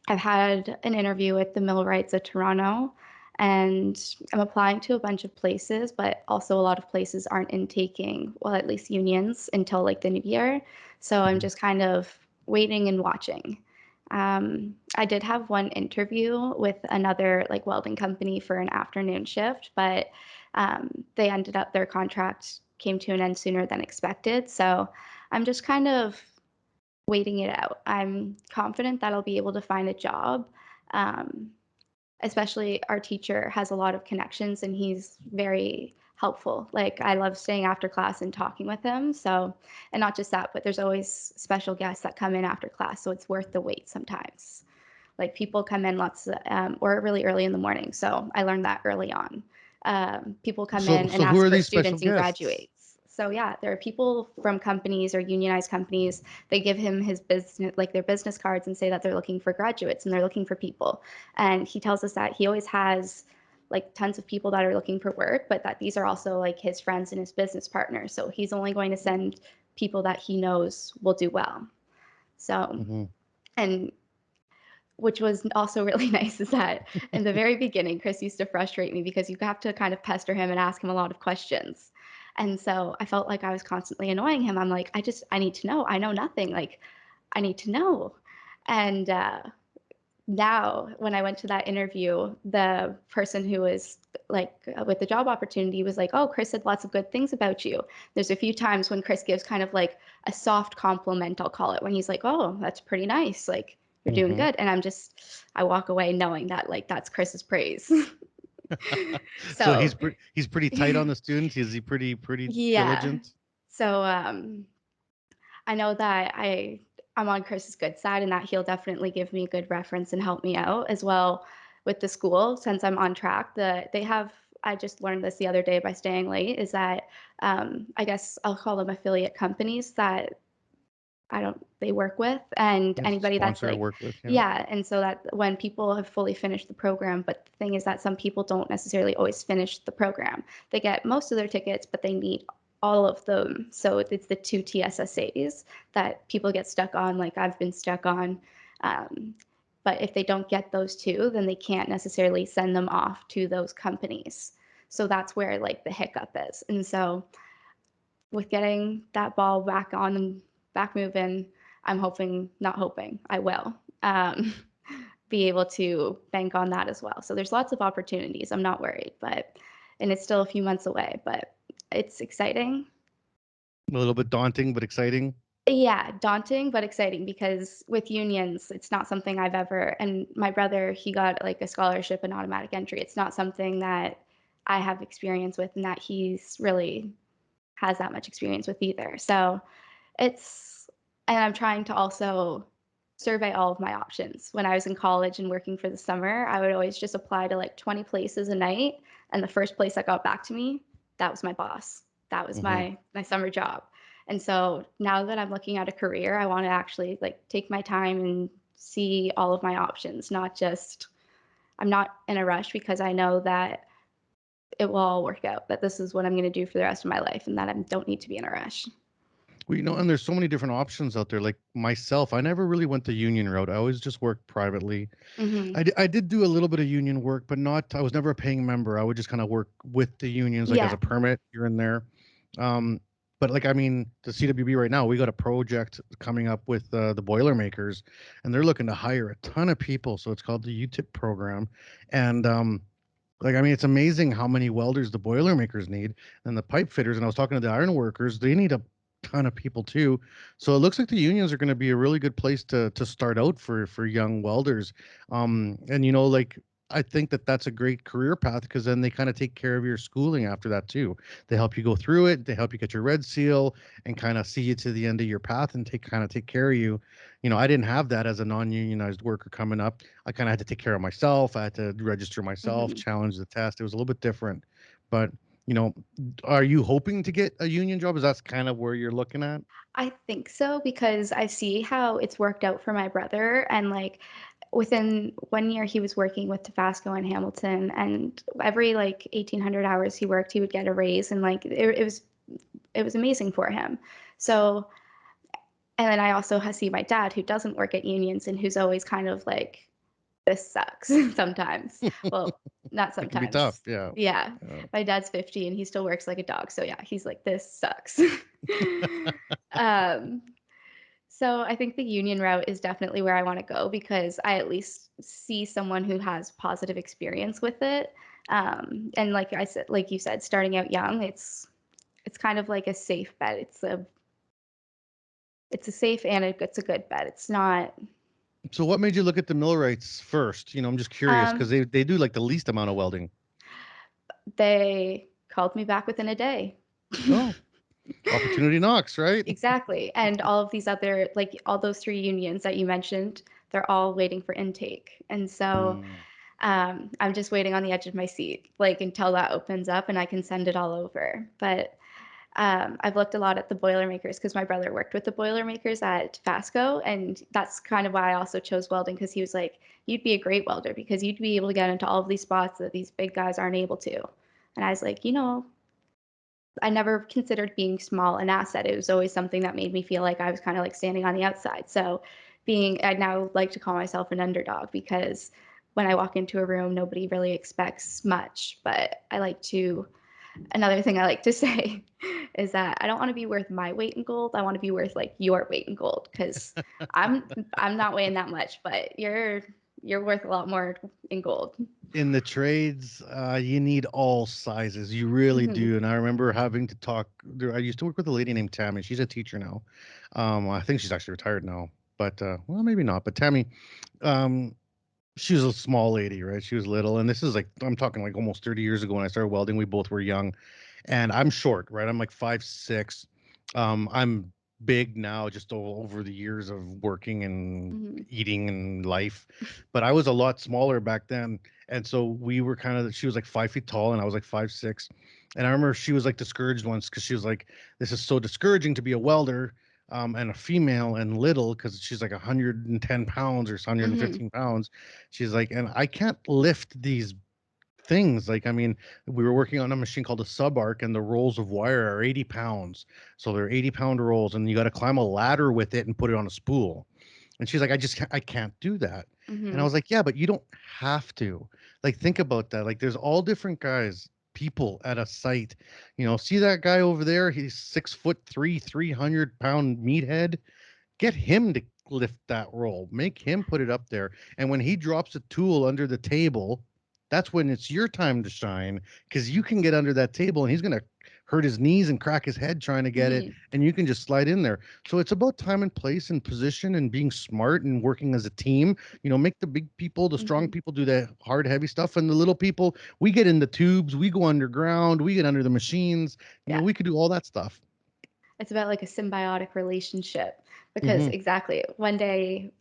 I've had an interview with the Millwrights of Toronto, and I'm applying to a bunch of places, but also a lot of places aren't intaking, well, at least unions until like the new year. So I'm just kind of waiting and watching. I did have one interview with another like welding company for an afternoon shift, but they ended up, their contract came to an end sooner than expected. So I'm just kind of waiting it out. I'm confident that I'll be able to find a job. Um, Especially our teacher has a lot of connections and he's very helpful. Like I love staying after class and talking with him. So, and not just that, but there's always special guests that come in after class. So it's worth the wait sometimes. Like people come in or really early in the morning. So I learned that early on. People come in and So who ask are for these special students and guests? graduates. So yeah, there are people from companies or unionized companies. They give him his business, like their business cards, and say that they're looking for graduates and they're looking for people. And he tells us that he always has like tons of people that are looking for work, but that these are also like his friends and his business partners. So he's only going to send people that he knows will do well. So, Hmm. and which was also really nice is that in the very beginning, Chris used to frustrate me because you have to kind of pester him and ask him a lot of questions. And so I felt like I was constantly annoying him. I'm like, I need to know. I know nothing. Like, I need to know. And now, when I went to that interview, the person who was like with the job opportunity was like, "Oh, Chris said lots of good things about you." There's a few times when Chris gives kind of like a soft compliment, I'll call it, when he's like, "Oh, that's pretty nice. Like, you're doing Hmm. good." And I walk away knowing that like that's Chris's praise. So So, he's pretty tight on the students. Is he pretty yeah. diligent? So, I know that I'm on Chris's good side and that he'll definitely give me a good reference and help me out as well with the school since I'm on track. They have, I just learned this the other day by staying late, is that I guess I'll call them affiliate companies that they work with, and Yes, anybody that's sponsor like, work with, yeah. yeah. And so that when people have fully finished the program, but the thing is that some people don't necessarily always finish the program. They get most of their tickets, but they need all of them. So it's the two TSSAs that people get stuck on, like I've been stuck on. Um, but if they don't get those two, then they can't necessarily send them off to those companies. So that's where like the hiccup is. And so with getting that ball back on and back moving, I'm hoping, not hoping, I will um, be able to bank on that as well. So there's lots of opportunities. I'm not worried, and it's still a few months away, but it's exciting. A little bit daunting, but exciting. Yeah, daunting, but exciting because with unions, it's not something I've ever, and my brother, he got like a scholarship and automatic entry. It's not something that I have experience with and that he's really has that much experience with either. So it's, and I'm trying to also survey all of my options. When I was in college and working for the summer, I would always just apply to like 20 places a night. And the first place that got back to me, that was my boss. That was Hmm. my summer job. And so now that I'm looking at a career, I want to actually like take my time and see all of my options, not just, I'm not in a rush because I know that it will all work out, that this is what I'm going to do for the rest of my life and that I don't need to be in a rush. Well, and there's so many different options out there. Like myself, I never really went the union route. I always just worked privately. Hmm. I did do a little bit of union work, but not, I was never a paying member. I would just kind of work with the unions, like as Yeah. a permit here and there. Um, but like, I mean, the CWB right now, we got a project coming up with the Boilermakers, and they're looking to hire a ton of people. So it's called the UTIP program. And like, I mean, it's amazing how many welders the Boilermakers need and the pipe fitters. And I was talking to the iron workers, they need a ton of people too. So it looks like the unions are going to be a really good place to start out for young welders. And like, I think that that's a great career path because then they kind of take care of your schooling after that too. They help you go through it. They help you get your red seal and kind of see you to the end of your path and take care of you. I didn't have that as a non-unionized worker coming up. I kind of had to take care of myself. I had to register myself, Hmm. challenge the test. It was a little bit different, but you know, are you hoping to get a union job? Is that kind of where you're looking at? I think so because I see how it's worked out for my brother. And like within 1 year, he was working with Tabasco and Hamilton. And every like 1,800 hours he worked, he would get a raise. And like it was amazing for him. So, and then I also see my dad who doesn't work at unions and who's always kind of like this sucks sometimes. Well, not It can be tough. sometimes. Yeah. Yeah. Yeah. My dad's 50 and he still works like a dog. So yeah, he's like, this sucks. um, so I think the union route is definitely where I want to go because I at least see someone who has positive experience with it. And like I said, like you said, starting out young, it's kind of like a safe bet. It's a safe and it's a good bet. It's not. So what made you look at the millwrights first? I'm just curious because Um, they do like the least amount of welding. they called me back within a day. Oh, opportunity knocks, right? Exactly. And all of these other, like all those three unions that you mentioned, they're all waiting for intake. And so Mm. I'm just waiting on the edge of my seat, like until that opens up and I can send it all over. But I've looked a lot at the Boilermakers because my brother worked with the Boilermakers at Fasco. And that's kind of why I also chose welding because he was like, you'd be a great welder because you'd be able to get into all of these spots that these big guys aren't able to. And I was like, I never considered being small an asset. It was always something that made me feel like I was kind of like standing on the outside. So I now like to call myself an underdog because when I walk into a room, nobody really expects much. But another thing I like to say is that I don't want to be worth my weight in gold. I want to be worth like your weight in gold because I'm I'm not weighing that much, but you're worth a lot more in gold. In the trades, you need all sizes. You really Hmm. do. And I remember having to talk. I used to work with a lady named Tammy. She's a teacher now. I think she's actually retired now, but well, maybe not. But Tammy, um, she was a small lady, right? She was little, and this is like I'm talking like almost 30 years ago when I started welding. We both were young, and I'm short, right? I'm like 5'6". I'm big now, just over the years of working and Hmm. eating and life, but I was a lot smaller back then, and so we were kind of. She was like 5 feet tall, and I was like 5'6", and I remember she was like discouraged once because she was like, "This is so discouraging to be a welder." And a female and little because she's like 110 pounds or Hmm. 115 pounds. She's like, and I can't lift these things. Like, I mean, we were working on a machine called a sub arc, and the rolls of wire are 80 pounds. So they're 80-pound rolls, and you got to climb a ladder with it and put it on a spool. And she's like, I can't do that. And I Hmm. was like, yeah, but you don't have to. Like, think about that. Like, there's all different guys, people at a site. See that guy over there? He's 6'3", 300-pound meathead. Get him to lift that roll. Make him put it up there. And when he drops a tool under the table, that's when it's your time to shine because you can get under that table and he's going to hurt his knees and crack his head trying to get it. Hmm. And you can just slide in there. So it's about time and place and position and being smart and working as a team. Make the big people, the strong Hmm. people do the hard, heavy stuff. And the little people, we get in the tubes, we go underground, we get under the machines. Yeah. We could do all that stuff. It's about like a symbiotic relationship because Hmm. exactly one day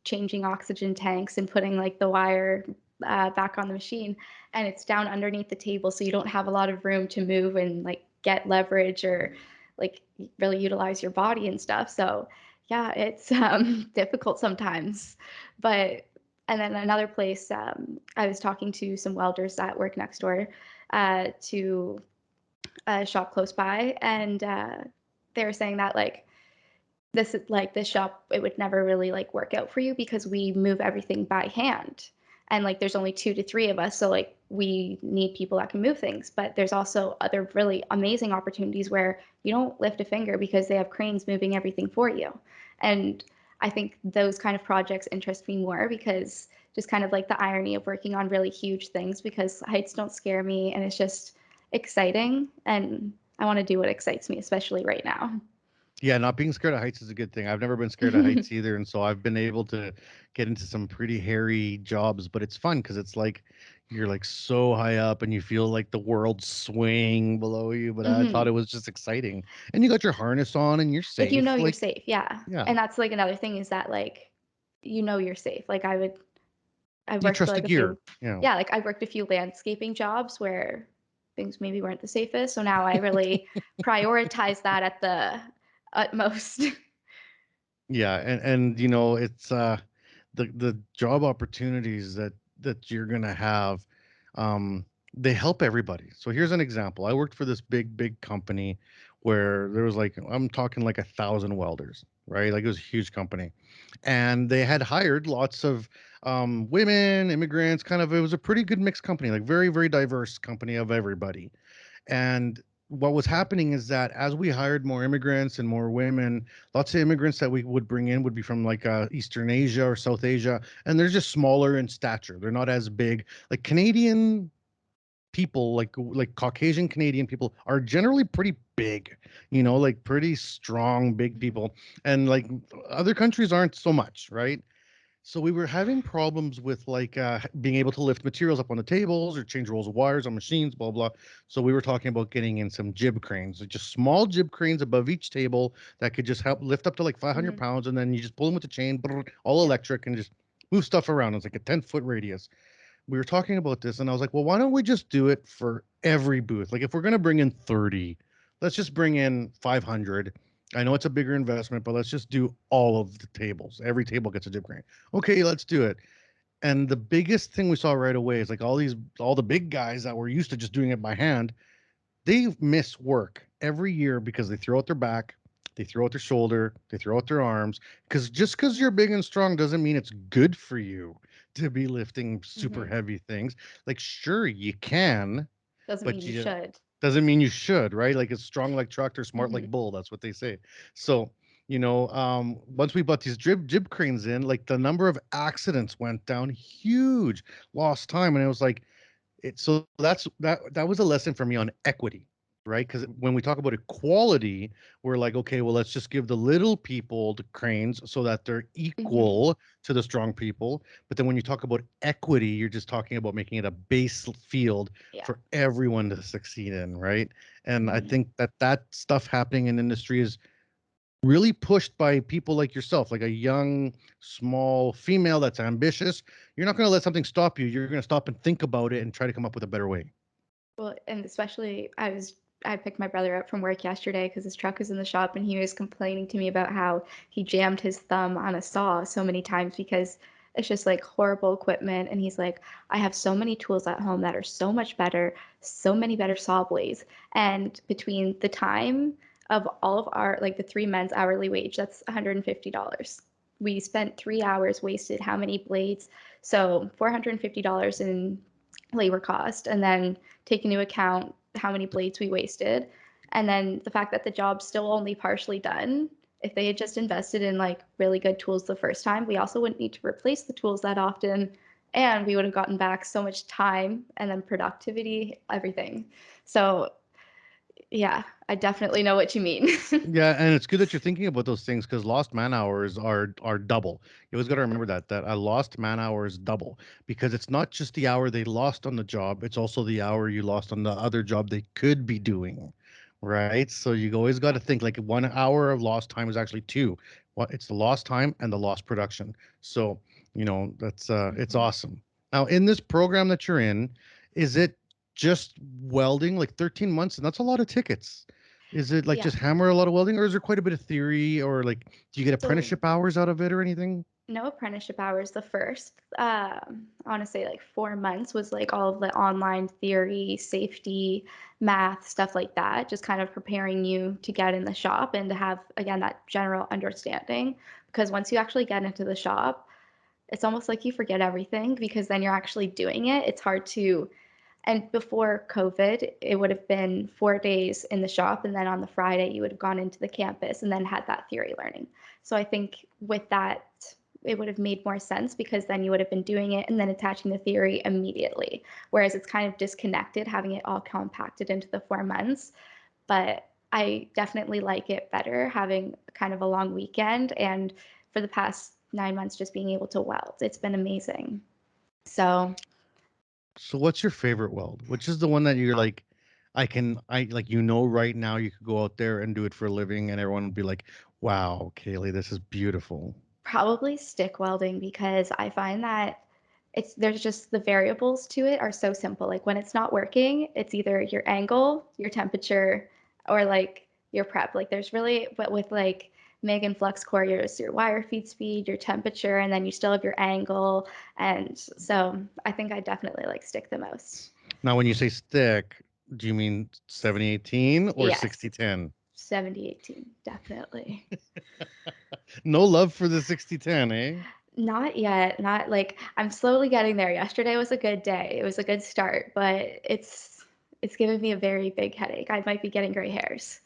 changing oxygen tanks and putting like the wire back on the machine and it's down underneath the table so you don't have a lot of room to move and like get leverage or like really utilize your body and stuff. So yeah, it's difficult sometimes. But and then another place, I was talking to some welders that work next door to a shop close by, and they were saying that this shop, it would never really like work out for you because we move everything by hand, and like there's only 2 to 3 of us, so like we need people that can move things. But there's also other really amazing opportunities where you don't lift a finger because they have cranes moving everything for you. And I think those kind of projects interest me more because just kind of like the irony of working on really huge things because heights don't scare me and it's just exciting, and I want to do what excites me, especially right now. Yeah, not being scared of heights is a good thing. I've never been scared of heights either, and so I've been able to get into some pretty hairy jobs, but it's fun because it's like you're like so high up and you feel like the world swing below you, but I thought Hmm. it was just exciting. And you got your harness on and you're Like safe. you're Like, safe, yeah. yeah, And that's like another thing is that like you're safe. Like I've you worked trust the like a gear. few, Yeah. yeah, like I've worked a few landscaping jobs where things maybe weren't the safest, so now I really prioritize that at the utmost. Yeah, and it's the job opportunities that you're gonna have, um, they help everybody. So here's an example. I worked for this big company where there was like, I'm talking like 1,000 welders, right? Like it was a huge company, and they had hired lots of women, immigrants. Kind of, it was a pretty good mixed company, like very, very diverse company of everybody. And what was happening is that as we hired more immigrants and more women, lots of immigrants that we would bring in would be from like Eastern Asia or South Asia, and they're just smaller in stature. They're not as big. Like Canadian people, like Caucasian Canadian people, are generally pretty big, like pretty strong, big people, and like other countries aren't so much, right? So we were having problems with like being able to lift materials up on the tables or change rolls of wires on machines, blah blah. So we were talking about getting in some jib cranes, like just small jib cranes above each table that could just help lift up to like 500 Mhm. pounds, and then you just pull them with the chain, all Yeah. electric, and just move stuff around. It's like a 10-foot radius. We were talking about this, and I was like, well, why don't we just do it for every booth? Like if we're gonna bring in 30, let's just bring in 500. I know it's a bigger investment, but let's just do all of the tables. Every table gets a jib crane. Okay, let's do it. And the biggest thing we saw right away is like all the big guys that were used to just doing it by hand, they miss work every year because they throw out their back, they throw out their shoulder, they throw out their arms. Because just because you're big and strong doesn't mean it's good for you to be lifting super Mhm. heavy things. Like, sure, you can, Doesn't but mean you you should. doesn't mean you should, right? Like it's strong like tractor, smart like Mhm. bull. That's what they say. So, once we bought these jib cranes in, like the number of accidents went down huge, lost time, and it was like so that was a lesson for me on equity, right? Because when we talk about equality, we're like, okay, well, let's just give the little people the cranes so that they're Mhm. equal to the strong people. But then when you talk about equity, you're just talking about making it a base field Yeah. for everyone to succeed in, right? And I Mhm. think that stuff happening in industry is really pushed by people like yourself, like a young, small female that's ambitious. You're not going to let something stop you. You're going to stop and think about it and try to come up with a better way. Well, and especially I picked my brother up from work yesterday because his truck was in the shop and he was complaining to me about how he jammed his thumb on a saw so many times because it's just like horrible equipment. And he's like, I have so many tools at home that are so much better, so many better saw blades. And between the time of all of our, like the three men's hourly wage, that's $150. We spent 3 hours wasted. How many blades? So $450 in labor cost. And then take into account how many blades we wasted, and then the fact that the job's still only partially done. If they had just invested in like really good tools the first time, we also wouldn't need to replace the tools that often, and we would have gotten back so much time and then productivity, everything. So yeah, I definitely know what you mean. Yeah, and it's good that you're thinking about those things because lost man hours are double. You always got to remember that a lost man hour is double because it's not just the hour they lost on the job, it's also the hour you lost on the other job they could be doing, right? So you always got to think like 1 hour of lost time is actually two. What it's the lost time and the lost production. So, that's it's Mhm. awesome. Now, in this program that you're in, is it just welding like 13 months, and that's a lot of tickets? Is it like Yeah. just hammer a lot of welding, or is there quite a bit of theory, or like do you get So apprenticeship hours out of it or anything? no apprenticeship hours. The first, I want to say like 4 months was like all of the online theory, safety, math, stuff like that, just kind of preparing you to get in the shop and to have, again, that general understanding. Because once you actually get into the shop, it's almost like you forget everything because then you're actually doing it. It's hard to, and before COVID, it would have been 4 days in the shop. And then on the Friday, you would have gone into the campus and then had that theory learning. So I think with that, it would have made more sense because then you would have been doing it and then attaching the theory immediately. Whereas it's kind of disconnected, having it all compacted into the 4 months. But I definitely like it better having kind of a long weekend. And for the past 9 months, just being able to weld, it's been amazing. So So what's your favorite weld? Which is the one that you're like, I like, right now you could go out there and do it for a living and everyone would be like, wow, Kaylee, this is beautiful. probably stick welding because I find that there's just the variables to it are so simple. Like when it's not working, it's either your angle, your temperature, or like your prep. Like there's really, but with like MIG and flux core, your wire feed speed, your temperature, and then you still have your angle. And so I think I definitely like stick the most. Now, when you say stick, do you mean 70-18 or Yes, 60-10? 70-18, definitely. No love for the 60-10, eh? Not yet. Not like I'm slowly getting there. Yesterday was a good day. It was a good start, but it's giving me a very big headache. I might be getting gray hairs.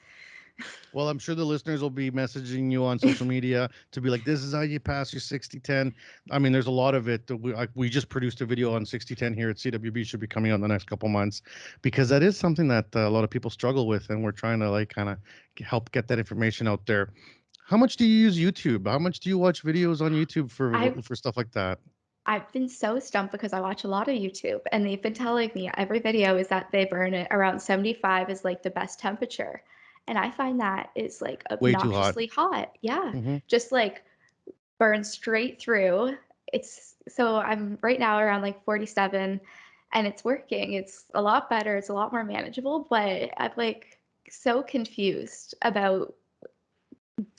Well, I'm sure the listeners will be messaging you on social media to be like, this is how you pass your 60-10. I mean, there's a lot of it. We just produced a video on 60-10 here at CWB, should be coming out in the next couple months, because that is something that a lot of people struggle with, and we're trying to like kind of help get that information out there. How much do you use YouTube? How much do you watch videos on YouTube I've for stuff like that? I've been so stumped because I watch a lot of YouTube and they've been telling me every video is that they burn it around 75 is like the best temperature. And I find that is like Way too hot. obnoxiously hot. Yeah. Hmm. Just like burn straight through. It's so I'm right now around like 47 and it's working. It's a lot better. It's a lot more manageable, but I'm like so confused about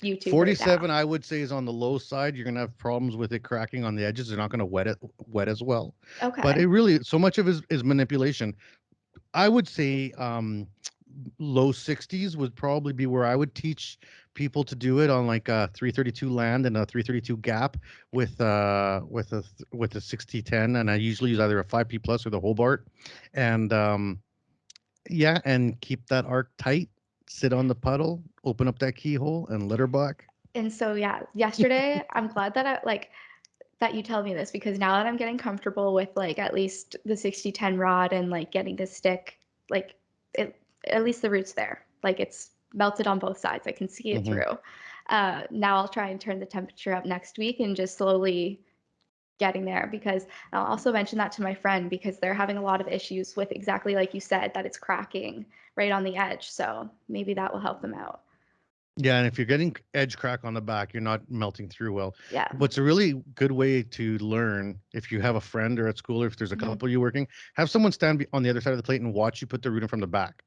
YouTube right now. 47, I would say, is on the low side. You're gonna have problems with it cracking on the edges. They're not gonna wet as well. But it Okay. really, so much of it is manipulation. I would say low 60s would probably be where I would teach people to do it on like a 332 land and a 332 gap with a 60-10, and I usually use either a 5P plus or the Hobart, and yeah, and keep that arc tight. Sit on the puddle, open up that keyhole, and let her buck. And so yeah, yesterday I'm glad that I like that you tell me this because now that I'm getting comfortable with like at least the 60-10 rod and like getting the stick, like it, at least the root's there. Like it's melted on both sides. I can see it Hmm. through. Now I'll try and turn the temperature up next week and just slowly getting there because I'll also mention that to my friend because they're having a lot of issues with exactly like you said that it's cracking right on the edge. So maybe that will help them out. Yeah, and if you're getting edge crack on the back, you're not melting through well. Yeah. What's a really good way to learn, if you have a friend or at school, or if there's a Mhm. couple of you working, have someone stand on the other side of the plate and watch you put the root in from the back,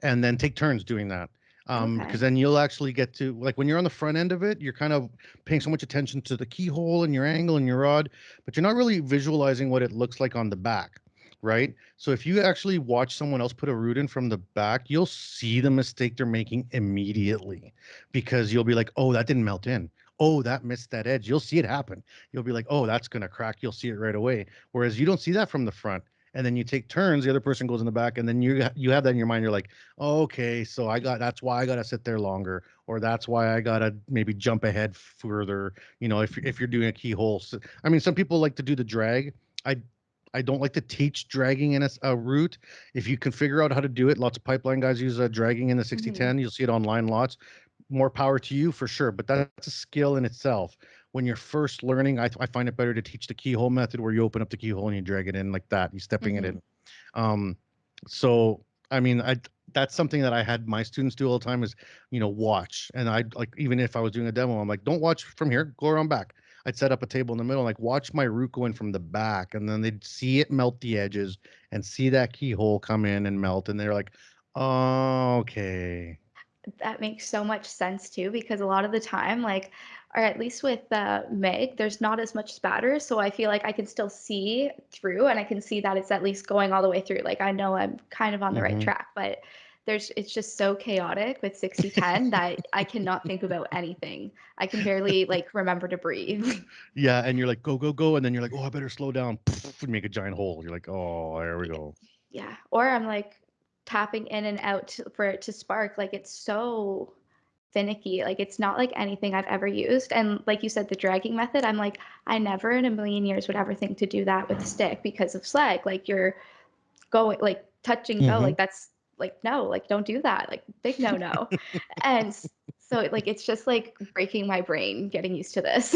and then take turns doing that. Because Okay. then you'll actually get to, like, when you're on the front end of it, you're kind of paying so much attention to the keyhole and your angle and your rod, but you're not really visualizing what it looks like on the back, right? So if you actually watch someone else put a root in from the back, you'll see the mistake they're making immediately, because you'll be like, oh, that didn't melt in. Oh, that missed that edge. You'll see it happen. You'll be like, oh, that's going to crack. You'll see it right away. Whereas you don't see that from the front. And then you take turns, the other person goes in the back, and then you have that in your mind. You're like, oh, okay, so that's why I gotta sit there longer, or that's why I gotta maybe jump ahead further. If you're doing a keyhole. So, I mean, some people like to do the drag. I I don't like to teach dragging in a route. If you can figure out how to do it, lots of pipeline guys use dragging in the Mhm. 6010. You'll see it online lots. More power to you for sure, but that's a skill in itself. When you're first learning, I find it better to teach the keyhole method, where you open up the keyhole and you drag it in like that. You're stepping it Mhm. in. Um, so I mean, that's something that I had my students do all the time is, watch. And I like, even if I was doing a demo, I'm like, don't watch from here, go around back. I'd set up a table in the middle, like watch my root go in from the back, and then they'd see it melt the edges and see that keyhole come in and melt, and they're like, oh, okay. That makes so much sense too, because a lot of the time, like, or at least with Meg, there's not as much spatter, so I feel like I can still see through, and I can see that it's at least going all the way through. Like I know I'm kind of on the right Hmm. track, but it's just so chaotic with 60-10 that I cannot think about anything. I can barely like remember to breathe. Yeah, and you're like, go, go, go, and then you're like, oh, I better slow down, and make a giant hole. You're like, oh, there we go. Yeah, or I'm like tapping in and out for it to spark. Like it's so finicky. Like it's not like anything I've ever used. And like you said, the dragging method, I'm like, I never in a million years would ever think to do that with stick because of slag. Like you're going like touch and go. Hmm. Like that's like no, like don't do that. Like big no no. And so like it's just like breaking my brain getting used to this.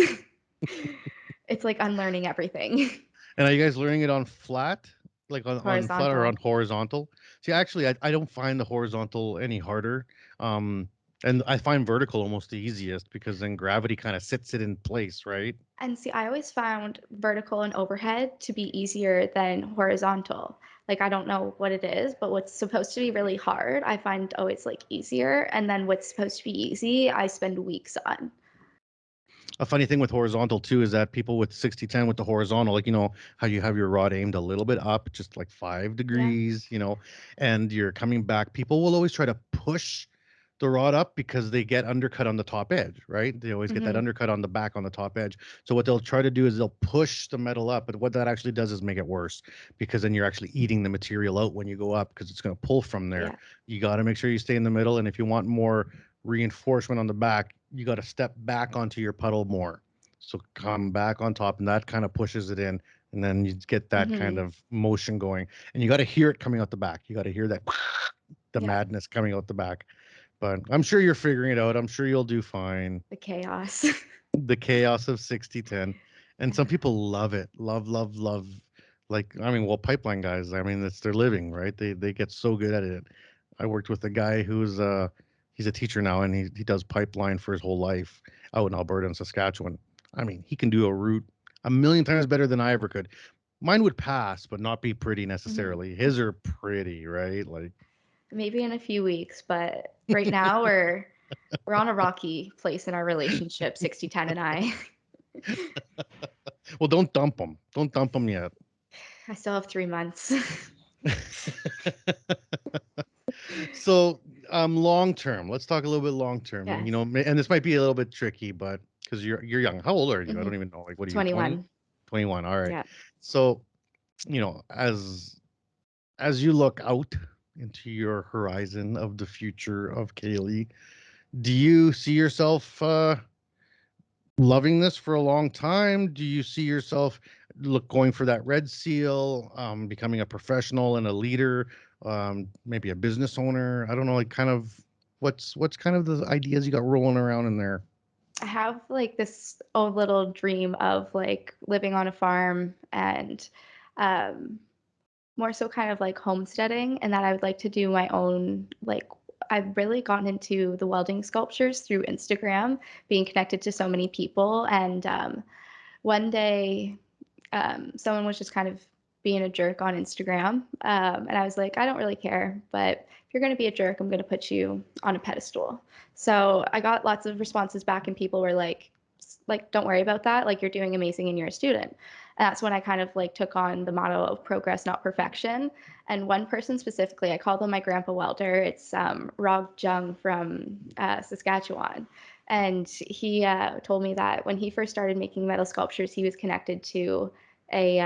It's like unlearning everything. And are you guys learning it on flat, like on flat or on Horizontal. horizontal? See, actually, I don't find the horizontal any harder. Um, and I find vertical almost the easiest, because then gravity kind of sits it in place, right? And see, I always found vertical and overhead to be easier than horizontal. Like, I don't know what it is, but what's supposed to be really hard, I find always like easier. And then what's supposed to be easy, I spend weeks on. A funny thing with horizontal too is that people with 6010 with the horizontal, like, how you have your rod aimed a little bit up, just like five Yeah. degrees, and you're coming back. People will always try to push the rod up because they get undercut on the top edge, right? They always get that Hmm. undercut on the back on the top edge. So what they'll try to do is they'll push the metal up, but what that actually does is make it worse because then you're actually eating the material out when you go up because it's going to pull from there. Yeah. You got to make sure you stay in the middle, and if you want more reinforcement on the back, you got to step back onto your puddle more. So come back on top, and that kind of pushes it in, and then you get that kind Hmm. of motion going, and you got to hear it coming out the back. You got to hear that the Yeah. madness coming out the back. But I'm sure you're figuring it out. I'm sure you'll do fine. The chaos. The chaos of 60-10. And some Yeah. people love it. Love, love, love. Like, I mean, well, pipeline guys, I mean, it's their living, right? They get so good at it. I worked with a guy who's he's a teacher now, and he does pipeline for his whole life out in Alberta and Saskatchewan. I mean, he can do a route a million times better than I ever could. Mine would pass, but not be pretty Hmm. necessarily. His are pretty, right? Like, Maybe in a few weeks, but right now we're on a rocky place in our relationship, 60-10 and I. well, don't dump them. Don't dump them yet. I still have 3 months. So, long term. Let's talk a little bit long term. You Yes. know, and this might be a little bit tricky, but because you're young. How old are you? I Hmm. don't even know. Like, what are you? 20? 21. 21. All right. Yeah. So, you know, as you look out into your horizon of the future of Kaellie, do you see yourself loving this for a long time? Do you see yourself going for that red seal, becoming a professional and a leader, maybe a business owner? I don't know, like kind of what's kind of the ideas you got rolling around in there? I have like this old little dream of like living on a farm and um more so kind of like homesteading, and that I would like to do my own like I've really gotten into the welding sculptures through Instagram, being connected to so many people. And one day, someone was just kind of being a jerk on Instagram. And I was like, I don't really care, but if you're going to be a jerk, I'm going to put you on a pedestal. So I got lots of responses back, and people were like, don't worry about that. Like, you're doing amazing and you're a student. And that's when I kind of like took on the motto of progress, not perfection. And one person specifically, I call them my grandpa welder. It's Rog Jung from Saskatchewan. And he told me that when he first started making metal sculptures, he was connected to a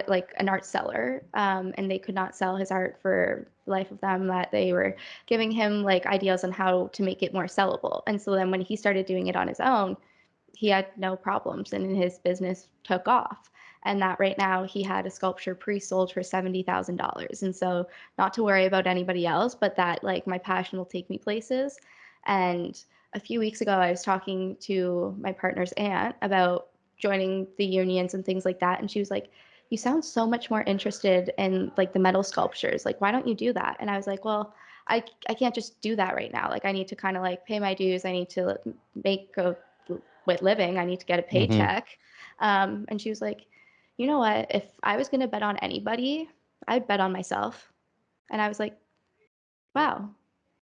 like an art seller, and they could not sell his art for the life of them. That they were giving him like ideas on how to make it more sellable. And so then when he started doing it on his own, he had no problems, and his business took off. And that right now he had a sculpture pre-sold for $70,000. And so not to worry about anybody else, but that like my passion will take me places. And a few weeks ago, I was talking to my partner's aunt about joining the unions and things like that. And she was like, you sound so much more interested in like the metal sculptures. Like, why don't you do that? And I was like, well, I can't just do that right now. Like, I need to kind of like pay my dues. I need to make a with living. I need to get a Hmm. paycheck. And she was like, you know what? If I was going to bet on anybody, I'd bet on myself. And I was like, wow,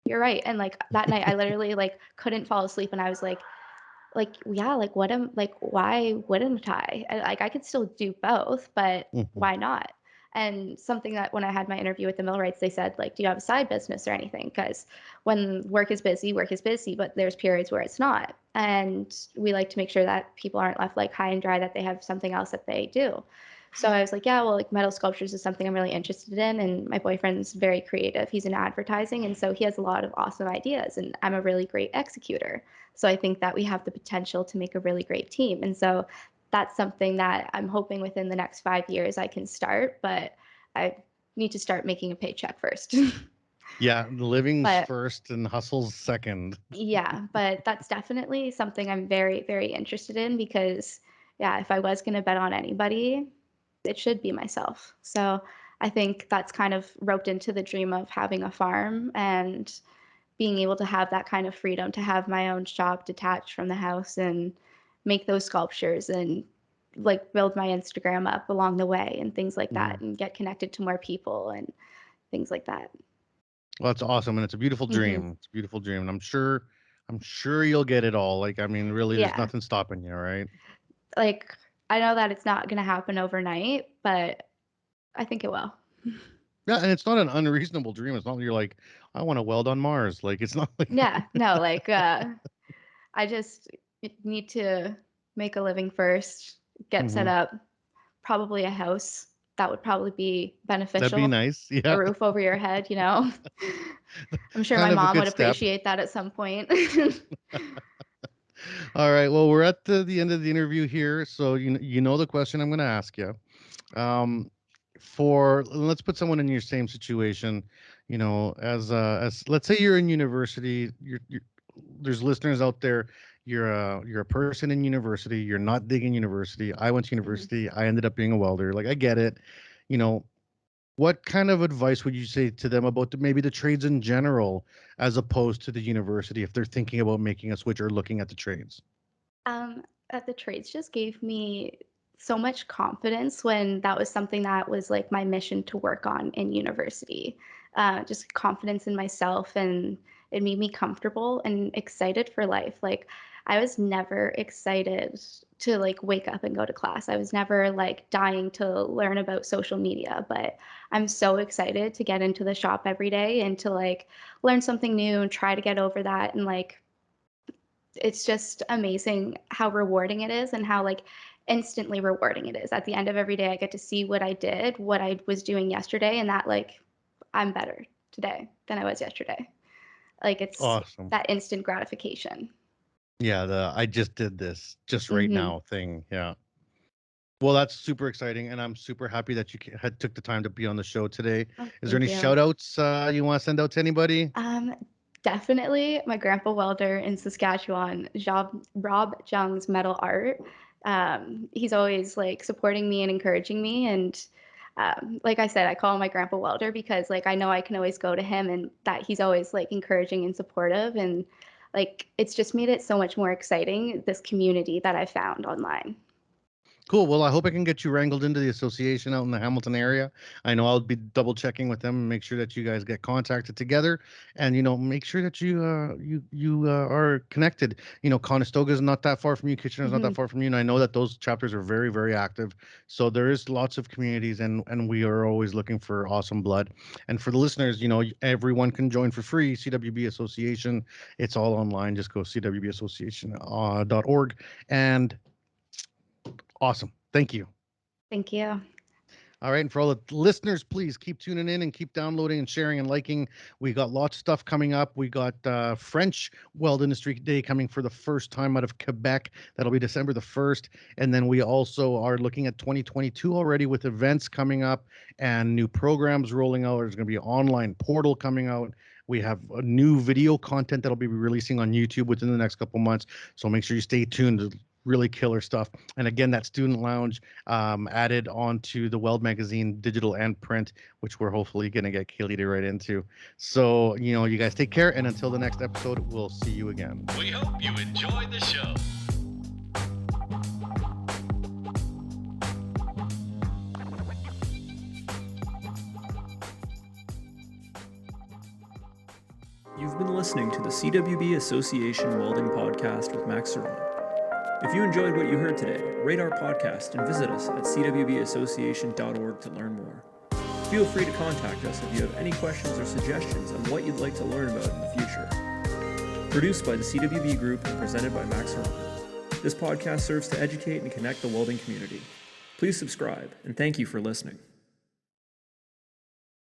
you're right. And like that night, I literally like couldn't fall asleep. And I was yeah, like what am like why wouldn't I? Like I could still do both, but Hmm. why not? And something that when I had my interview with the millwrights, they said like, do you have a side business or anything? Because when work is busy, but there's periods where it's not. And we like to make sure that people aren't left like high and dry, that they have something else that they do. So I was like, yeah, well, like metal sculptures is something I'm really interested in. And my boyfriend's very creative. He's in advertising. And so he has a lot of awesome ideas. And I'm a really great executor. So I think that we have the potential to make a really great team. And so that's something that I'm hoping within the next 5 years I can start, but I need to start making a paycheck first. Yeah, the living's But first and hustle's second. yeah, but that's definitely something I'm very, very interested in because, yeah, if I was going to bet on anybody, it should be myself. So I think that's kind of roped into the dream of having a farm and being able to have that kind of freedom to have my own shop detached from the house and make those sculptures and like build my Instagram up along the way and things like Yeah. that and get connected to more people and things like that. Well, that's awesome, and it's a beautiful Hmm. dream. It's a beautiful dream, and I'm sure you'll get it all. Like, I mean, really, there's Yeah. nothing stopping you, right? Like I know that it's not going to happen overnight, but I think it will. Yeah, and it's not an unreasonable dream. It's not that you're like, I want to weld on Mars. Like, it's not like, Yeah, no, like I just need to make a living first, get set Mhm. up, probably a house. That would probably be That'd be beneficial. nice. A Yeah. roof over your head, you know. I'm sure my Kind of a mom would good step. appreciate that at some point. All right. Well, we're at the end of the interview here. So, you know the question I'm going to ask you. Um, let's put someone in your same situation, as let's say you're in university, there's listeners out there, you're a person in university, you're not digging university. I went to Mhm. university, I ended up being a welder. Like, I get it. You know, what kind of advice would you say to them about maybe the trades in general, as opposed to the university, if they're thinking about making a switch or looking at the trades? Um, the trades just gave me so much confidence when that was something that was like my mission to work on in university. Just confidence in myself, and it made me comfortable and excited for life. Like I was never excited to like wake up and go to class. I was never like dying to learn about social media, but I'm so excited to get into the shop every day and to like learn something new and try to get over that, and like it's just amazing how rewarding it is and how like instantly rewarding it is. At the end of every day, I get to see what I did, what I was doing yesterday, and that like I'm better today than I was yesterday. Like it's Awesome. that instant gratification. Yeah, the I just did this just right Hmm. now thing. Yeah. Well, that's super exciting, and I'm super happy that you had took the time to be on the show today. Oh, Is there thank any you. shout outs you want to send out to anybody? Um, Definitely my grandpa welder in Saskatchewan, Rob Jung's metal art. He's always like supporting me and encouraging me. And like I said, I call him my grandpa welder because like I know I can always go to him and that he's always like encouraging and supportive. And like it's just made it so much more exciting, this community that I found online. Cool. Well, I hope I can get you wrangled into the association out in the Hamilton area. I know I'll be double checking with them and make sure that you guys get contacted together, and make sure that you are connected. Conestoga is not that far from you. Kitchener is not Hmm. that far from you, and I know that those chapters are very, very active. So there is lots of communities, and we are always looking for awesome blood. And for the listeners, everyone can join for free. CWB Association. It's all online. Just go CWBAssociation.org, and awesome. Thank you. Thank you. All right. And for all the listeners, please keep tuning in and keep downloading and sharing and liking. We got lots of stuff coming up. We got French Weld Industry Day coming for the first time out of Quebec. That'll be December the 1st. And then we also are looking at 2022 already with events coming up and new programs rolling out. There's going to be an online portal coming out. We have a new video content that'll be releasing on YouTube within the next couple months. So make sure you stay tuned to really killer stuff. And again, that student lounge added onto the Weld magazine, digital and print, which we're hopefully going to get Kaellie to write into. So, you guys take care. And until the next episode, we'll see you again. We hope you enjoyed the show. You've been listening to the CWB Association Welding Podcast with Max Ceron. If you enjoyed what you heard today, rate our podcast and visit us at CWBAssociation.org to learn more. Feel free to contact us if you have any questions or suggestions on what you'd like to learn about in the future. Produced by the CWB Group and presented by Max Ceron. This podcast serves to educate and connect the welding community. Please subscribe, and thank you for listening.